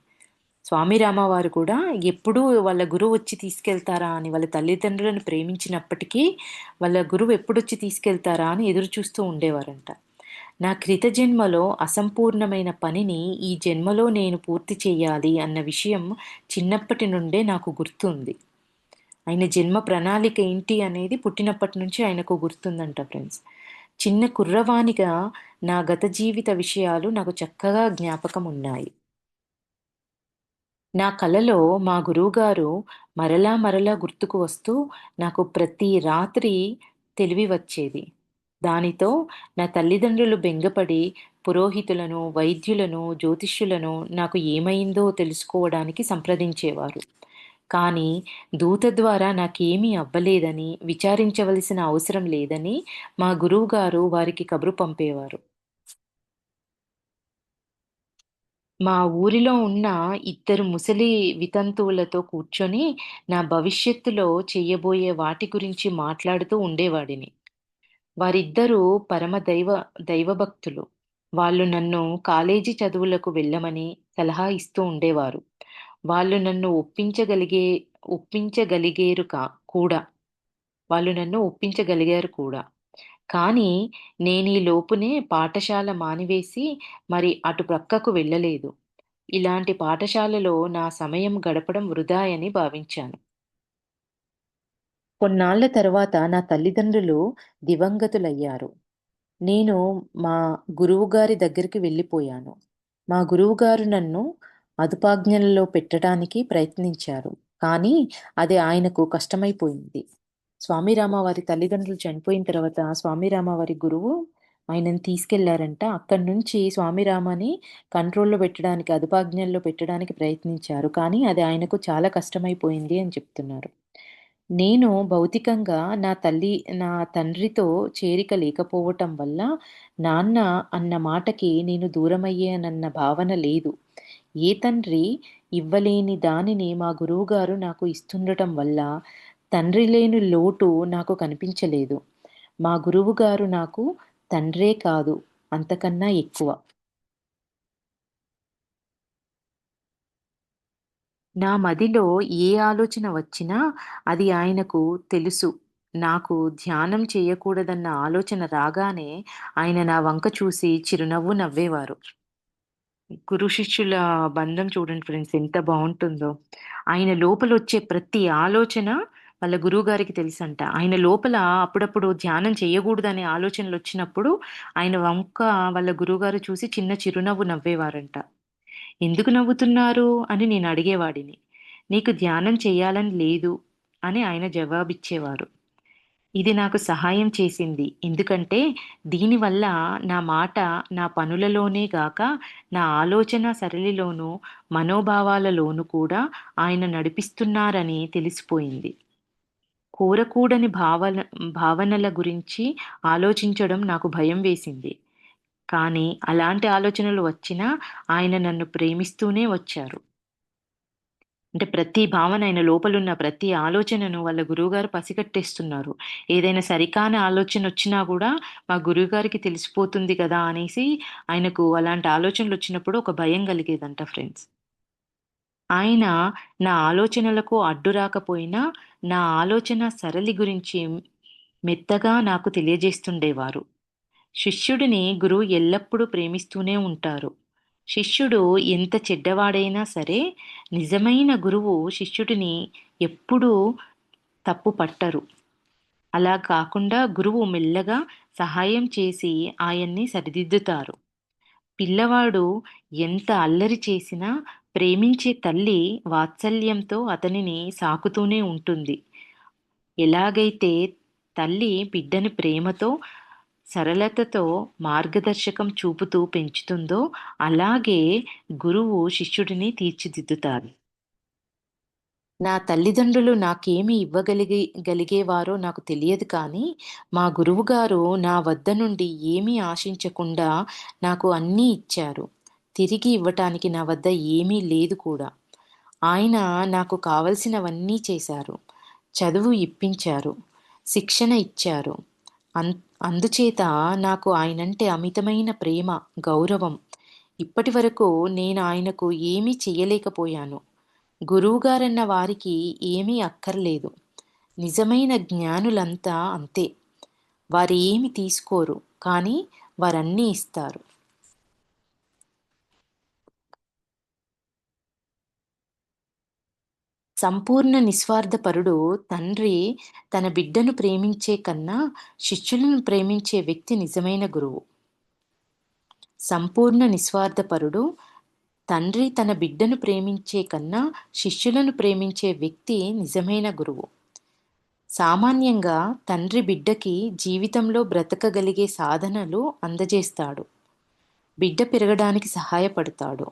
స్వామి రామవారు కూడా ఎప్పుడూ వాళ్ళ గురువొచ్చి తీసుకెళ్తారా అని వాళ్ళ తల్లిదండ్రులను ప్రేమించినప్పటికీ, వాళ్ళ గురువు ఎప్పుడొచ్చి తీసుకెళ్తారా అని ఎదురుచూస్తూ ఉండేవారంట. నా క్రిత జన్మలో అసంపూర్ణమైన పనిని ఈ జన్మలో నేను పూర్తి చెయ్యాలి అన్న విషయం చిన్నప్పటి నుండే నాకు గుర్తుంది. ఆయన జన్మ ప్రణాళిక ఏంటి అనేది పుట్టినప్పటి నుంచి ఆయనకు గుర్తుందంట ఫ్రెండ్స్. చిన్న కుర్రవానిగా నా గత జీవిత విషయాలు నాకు చక్కగా జ్ఞాపకం ఉన్నాయి. నా కలలో మా గురువుగారు మరలా మరలా గుర్తుకు వస్తూ నాకు ప్రతి రాత్రి తెలివి వచ్చేది. దానితో నా తల్లిదండ్రులు బెంగపడి పురోహితులను, వైద్యులను, జ్యోతిష్యులను నాకు ఏమైందో తెలుసుకోవడానికి సంప్రదించేవారు. కానీ దూత ద్వారా నాకేమీ అవ్వలేదని, విచారించవలసిన అవసరం లేదని మా గురువుగారు వారికి కబురు పంపేవారు. మా ఊరిలో ఉన్న ఇద్దరు ముసలి వితంతువులతో కూర్చొని నా భవిష్యత్తులో చెయ్యబోయే వాటి గురించి మాట్లాడుతూ ఉండేవాడిని. వారిద్దరూ పరమ దైవభక్తులు. వాళ్ళు నన్ను కాలేజీ చదువులకు వెళ్ళమని సలహా ఇస్తూ ఉండేవారు. వాళ్ళు నన్ను ఒప్పించగలిగేరు కూడా. వాళ్ళు నన్ను ఒప్పించగలిగారు కూడా. కానీ నేనీ లోపునే పాఠశాల మానివేసి మరి అటు ప్రక్కకు వెళ్ళలేదు. ఇలాంటి పాఠశాలలో నా సమయం గడపడం వృథాయని భావించాను. కొన్నాళ్ల తర్వాత నా తల్లిదండ్రులు దివంగతులయ్యారు. నేను మా గురువుగారి దగ్గరికి వెళ్ళిపోయాను. మా గురువుగారు నన్ను అదుపాజ్ఞలలో పెట్టడానికి ప్రయత్నించారు. కానీ అది ఆయనకు కష్టమైపోయింది. స్వామి రామ వారి తల్లిదండ్రులు చనిపోయిన తర్వాత స్వామి రామ వారి గురువు ఆయనను తీసుకెళ్లారంట. అక్కడి నుంచి స్వామి రామని కంట్రోల్‌లో పెట్టడానికి, అదుపాజ్ఞల్లో పెట్టడానికి ప్రయత్నించారు. కానీ అది ఆయనకు చాలా కష్టమైపోయింది అని చెప్తున్నారు. నేను భౌతికంగా నా తండ్రితో చేరిక లేకపోవటం వల్ల, నాన్న అన్న మాటకి నేను దూరమయ్యానన్న భావన లేదు. ఏ తండ్రి ఇవ్వలేని దానిని మా గురువుగారు నాకు ఇస్తుండటం వల్ల, తండ్రి లేని లోటు నాకు కనిపించలేదు. మా గురువుగారు నాకు తండ్రే కాదు, అంతకన్నా ఎక్కువ. నా మదిలో ఏ ఆలోచన వచ్చినా అది ఆయనకు తెలుసు. నాకు ధ్యానం చేయకూడదన్న ఆలోచన రాగానే ఆయన నా వంక చూసి చిరునవ్వు నవ్వేవారు. గురు శిష్యుల బంధం చూడండి ఫ్రెండ్స్ ఎంత బావుంటుందో. ఆయన లోపలొచ్చే ప్రతి ఆలోచన వాళ్ళ గురువుగారికి తెలుసంట. ఆయన లోపల అప్పుడప్పుడు ధ్యానం చేయగూడదనే ఆలోచనలొచ్చినప్పుడు ఆయన వంక వాళ్ళ గురువుగారు చూసి చిన్న చిరునవ్వు నవ్వేవారంట. "ఎందుకు నవ్వుతున్నారు?" అని నేను అడిగేవాడిని. "నీకు ధ్యానం చేయాలని లేదు" అని ఆయన జవాబిచ్చేవారు. ఇది నాకు సహాయం చేసింది. ఎందుకంటే దీనివల్ల నా మాట నా పనులలోనే గాక, నా ఆలోచన సరళిలోనూ, మనోభావాలలోనూ కూడా ఆయన నడిపిస్తున్నారని తెలిసిపోయింది. కోరకూడని భావనల గురించి ఆలోచించడం నాకు భయం వేసింది. కానీ అలాంటి ఆలోచనలు వచ్చినా ఆయన నన్ను ప్రేమిస్తూనే వచ్చారు. అంటే ప్రతి భావన ఆయన లోపలున్న ప్రతి ఆలోచనను వాళ్ళ గురువుగారు పసిగట్టేస్తున్నారు. ఏదైనా సరికాని ఆలోచనొచ్చినా గూడా మా గురువుగారికి తెలిసిపోతుంది కదా! అనేసి ఆయనకు అలాంటి ఆలోచనలొచ్చినప్పుడు ఒక భయం కలిగేదంట ఫ్రెండ్స్. ఆయన నా ఆలోచనలకు అడ్డు రాకపోయినా, నా ఆలోచన సరళి గురించి మెత్తగా నాకు తెలియజేస్తుండేవారు. శిష్యుడిని గురువు ఎల్లప్పుడూ ప్రేమిస్తూనే ఉంటారు. శిష్యుడు ఎంత చెడ్డవాడైనా సరే, నిజమైన గురువు శిష్యుడిని ఎప్పుడూ తప్పు పట్టరు. అలా కాకుండా గురువు మెల్లగా సహాయం చేసి ఆయన్ని సరిదిద్దుతారు. పిల్లవాడు ఎంత అల్లరి చేసినా ప్రేమించే తల్లి వాత్సల్యంతో అతనిని సాకుతూనే ఉంటుంది. ఎలాగైతే తల్లి బిడ్డని ప్రేమతో, సరళతతో మార్గదర్శకం చూపుతూ పెంచుతుందో, అలాగే గురువు శిష్యుడిని తీర్చిదిద్దుతారు. నా తల్లిదండ్రులు నాకేమి గలిగేవారో నాకు తెలియదు కానీ, మా గురువుగారు నా వద్ద నుండి ఏమీ ఆశించకుండా నాకు అన్నీ ఇచ్చారు. తిరిగి ఇవ్వటానికి నా వద్ద ఏమీ లేదు కూడా. ఆయన నాకు కావలసినవన్నీ చేశారు. చదువు ఇప్పించారు. శిక్షణ ఇచ్చారు. అన్ అందుచేత నాకు ఆయనంటే అమితమైన ప్రేమ, గౌరవం. ఇప్పటివరకు నేను ఆయనకు ఏమీ చెయ్యలేకపోయాను. గురువుగారన్న వారికి ఏమీ అక్కర్లేదు. నిజమైన జ్ఞానులంతా అంతే. వారేమి తీసుకోరు. కానీ వారన్నీ ఇస్తారు. సంపూర్ణ నిస్వార్థపరుడు తండ్రి తన బిడ్డను ప్రేమించే కన్నా శిష్యులను ప్రేమించే వ్యక్తి నిజమైన గురువు. సంపూర్ణ నిస్వార్థపరుడు తండ్రి తన బిడ్డను ప్రేమించే కన్నా శిష్యులను ప్రేమించే వ్యక్తి నిజమైన గురువు. సామాన్యంగా తండ్రి బిడ్డకి జీవితంలో బ్రతకగలిగే సాధనలు అందజేస్తాడు. బిడ్డ పెరగడానికి సహాయపడతాడు.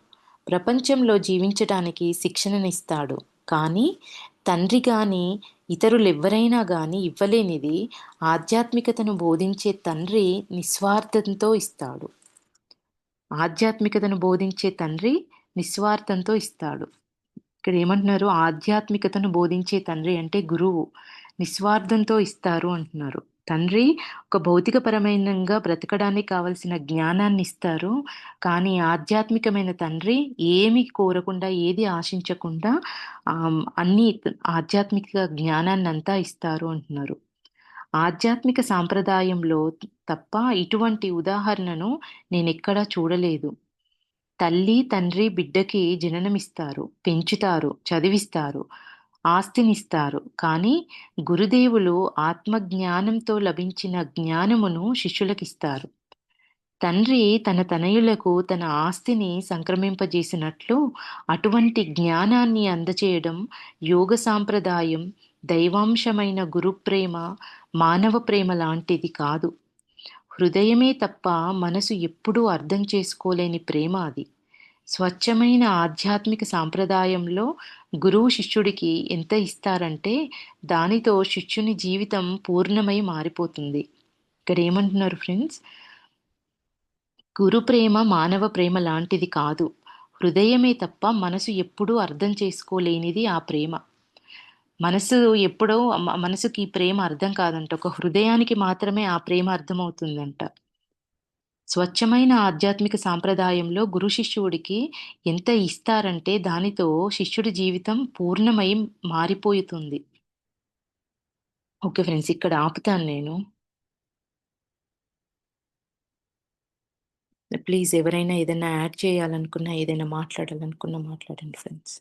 ప్రపంచంలో జీవించటానికి శిక్షణనిస్తాడు. కానీ తండ్రి గాని, ఇతరులెవ్వరైనా గాని ఇవ్వలేనిది ఆధ్యాత్మికతను బోధించే తండ్రి నిస్వార్థంతో ఇస్తాడు. ఆధ్యాత్మికతను బోధించే తండ్రి నిస్వార్థంతో ఇస్తాడు. ఇక్కడ ఏమంటున్నారు? ఆధ్యాత్మికతను బోధించే తండ్రి అంటే గురువు. నిస్వార్థంతో ఇస్తారు అంటున్నారు. తండ్రి ఒక భౌతికపరమైనంగా బ్రతకడానికి కావలసిన జ్ఞానాన్ని ఇస్తారు. కానీ ఆధ్యాత్మికమైన తండ్రి ఏమి కోరకుండా, ఏది ఆశించకుండా అన్నీ ఆధ్యాత్మిక జ్ఞానాన్నంతా ఇస్తారు అంటున్నారు. ఆధ్యాత్మిక సాంప్రదాయంలో తప్ప ఇటువంటి ఉదాహరణను నేనెక్కడా చూడలేదు. తల్లి, తండ్రి బిడ్డకి జననమిస్తారు, పెంచుతారు, చదివిస్తారు, ఆస్తినిస్తారు. కానీ గురుదేవులు ఆత్మజ్ఞానంతో లభించిన జ్ఞానమును శిష్యులకిస్తారు. తండ్రి తన తనయులకు తన ఆస్తిని సంక్రమింపజేసినట్లు అటువంటి జ్ఞానాన్ని అందచేయడం యోగ సాంప్రదాయం, దైవాంశమైన గురుప్రేమ, మానవ ప్రేమ లాంటిది కాదు. హృదయమే తప్ప మనసు ఎప్పుడూ అర్థం చేసుకోలేని ప్రేమ అది. స్వచ్ఛమైన ఆధ్యాత్మిక సాంప్రదాయంలో గురువు శిష్యుడికి ఎంత ఇస్తారంటే దానితో శిష్యుని జీవితం పూర్ణమై మారిపోతుంది. ఇక్కడ ఏమంటున్నారు ఫ్రెండ్స్? గురు ప్రేమ మానవ ప్రేమ లాంటిది కాదు. హృదయమే తప్ప మనసు ఎప్పుడూ అర్థం చేసుకోలేనిది ఆ ప్రేమ. మనసు ఎప్పుడో మనసుకి ఈ ప్రేమ అర్థం కాదంట. ఒక హృదయానికి మాత్రమే ఆ ప్రేమ అర్థమవుతుందంట. స్వచ్ఛమైన ఆధ్యాత్మిక సాంప్రదాయంలో గురు శిష్యుడికి ఎంత ఇస్తారంటే దానితో శిష్యుడి జీవితం పూర్ణమై మారిపోతుంది. ఓకే ఫ్రెండ్స్, ఇక్కడ ఆపుతాను నేను. ప్లీజ్ ఎవరైనా ఏదైనా యాడ్ చేయాలనుకున్నా, ఏదైనా మాట్లాడాలనుకున్నా మాట్లాడండి ఫ్రెండ్స్.